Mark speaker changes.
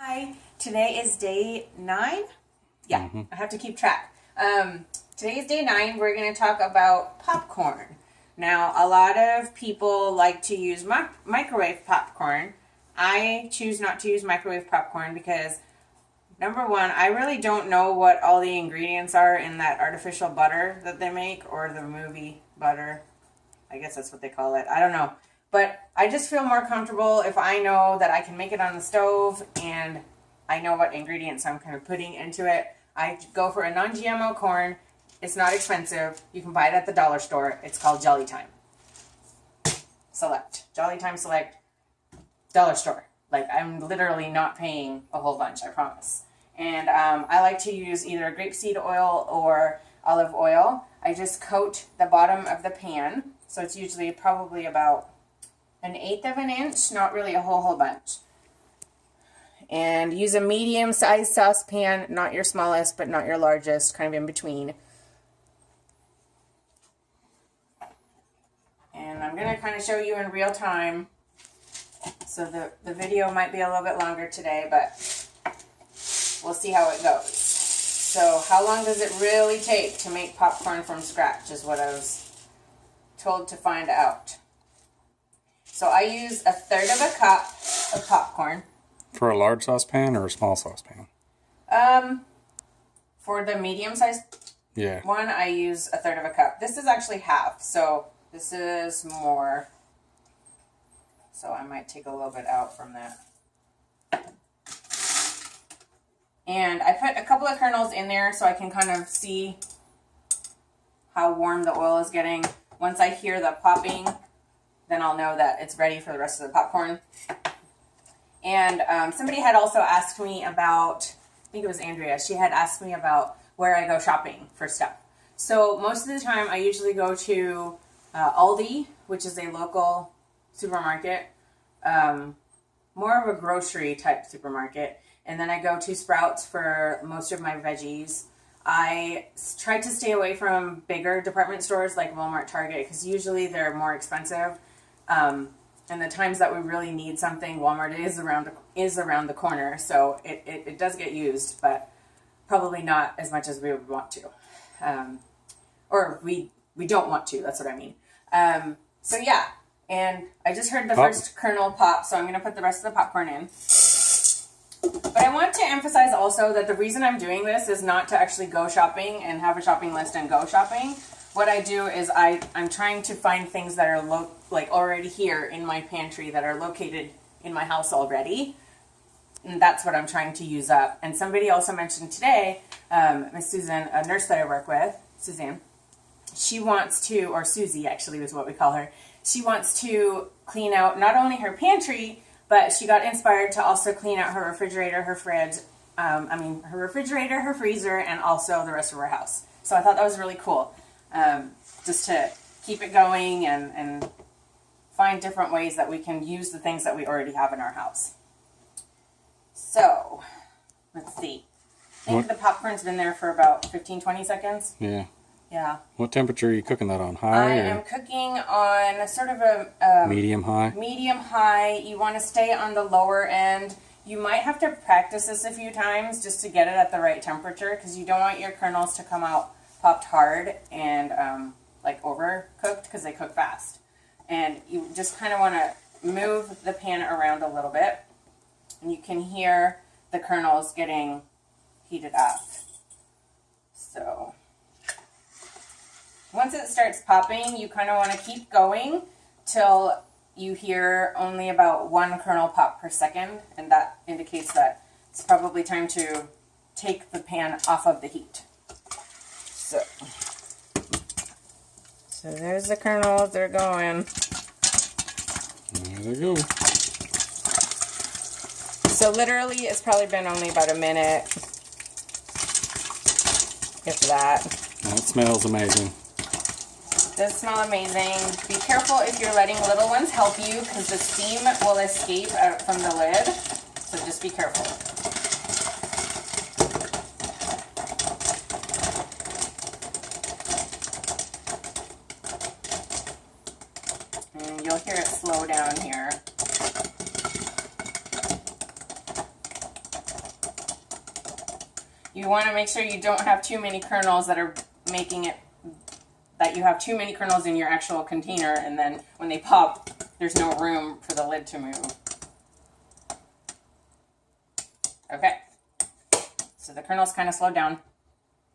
Speaker 1: Hi, today is day 9. Yeah, I have to keep track. Today is day 9. We're going to talk about popcorn. Now, a lot of people like to use microwave popcorn. I choose not to use microwave popcorn because, number one, I really don't know what all the ingredients are in that artificial butter that they make, or the movie butter. I guess that's what they call it. I don't know. But I just feel more comfortable if I know that I can make it on the stove and I know what ingredients I'm kind of putting into it. I go for a non-GMO corn. It's not expensive. You can buy it at the dollar store. It's called Jolly Time Select. Jolly Time Select, dollar store. Like, I'm literally not paying a whole bunch, I promise. And I like to use either grapeseed oil or olive oil. I just coat the bottom of the pan. So it's usually probably about 1/8 of an inch, not really a whole bunch. And use a medium-sized saucepan, not your smallest, but not your largest, kind of in between. And I'm going to kind of show you in real time. So the video might be a little bit longer today, but we'll see how it goes. So how long does it really take to make popcorn from scratch is what I was told to find out. So I use 1/3 of a cup of popcorn.
Speaker 2: For a large saucepan or a small saucepan?
Speaker 1: For the medium-sized
Speaker 2: Yeah.
Speaker 1: one, I use 1/3 of a cup. This is actually half, so this is more. So I might take a little bit out from that. And I put a couple of kernels in there so I can kind of see how warm the oil is getting. Once I hear the popping, then I'll know that it's ready for the rest of the popcorn. And somebody had also asked me about, I think it was Andrea, she had asked me about where I go shopping for stuff. So most of the time I usually go to Aldi, which is a local supermarket, more of a grocery type supermarket. And then I go to Sprouts for most of my veggies. I try to stay away from bigger department stores like Walmart, Target, because usually they're more expensive. And the times that we really need something, Walmart is around the corner, so it does get used, but probably not as much as we would want to, or we don't want to. That's what I mean. So yeah, and I just heard the first kernel pop, so I'm going to put the rest of the popcorn in. But I want to emphasize also that the reason I'm doing this is not to actually go shopping and have a shopping list and go shopping. What I do is I'm trying to find things that are already here in my pantry that are located in my house already. And that's what I'm trying to use up. And somebody also mentioned today, Miss Susan, a nurse that I work with, Suzanne, she wants to, or Susie actually is what we call her, she wants to clean out not only her pantry, but she got inspired to also clean out her refrigerator, her fridge, her refrigerator, her freezer, and also the rest of her house. So I thought that was really cool. Just to keep it going and find different ways that we can use the things that we already have in our house. So, let's see. I think the popcorn's been there for about 15-20 seconds.
Speaker 2: Yeah.
Speaker 1: Yeah.
Speaker 2: What temperature are you cooking that on? High?
Speaker 1: I am cooking on sort of a
Speaker 2: medium high?
Speaker 1: Medium high. You want to stay on the lower end. You might have to practice this a few times just to get it at the right temperature, because you don't want your kernels to come out popped hard and overcooked, because they cook fast. And you just kind of want to move the pan around a little bit, and you can hear the kernels getting heated up. So once it starts popping, you kind of want to keep going till you hear only about 1 kernel pop per second, and that indicates that it's probably time to take the pan off of the heat. So there's the kernels, they're going.
Speaker 2: There they go.
Speaker 1: So literally it's probably been only about a minute, if that.
Speaker 2: That smells amazing.
Speaker 1: It does smell amazing. Be careful if you're letting little ones help you, because the steam will escape out from the lid, so just be careful. And you'll hear it slow down here. You want to make sure you don't have too many kernels that are making it, that you have too many kernels in your actual container, and then when they pop, there's no room for the lid to move. Okay, so the kernels kind of slowed down.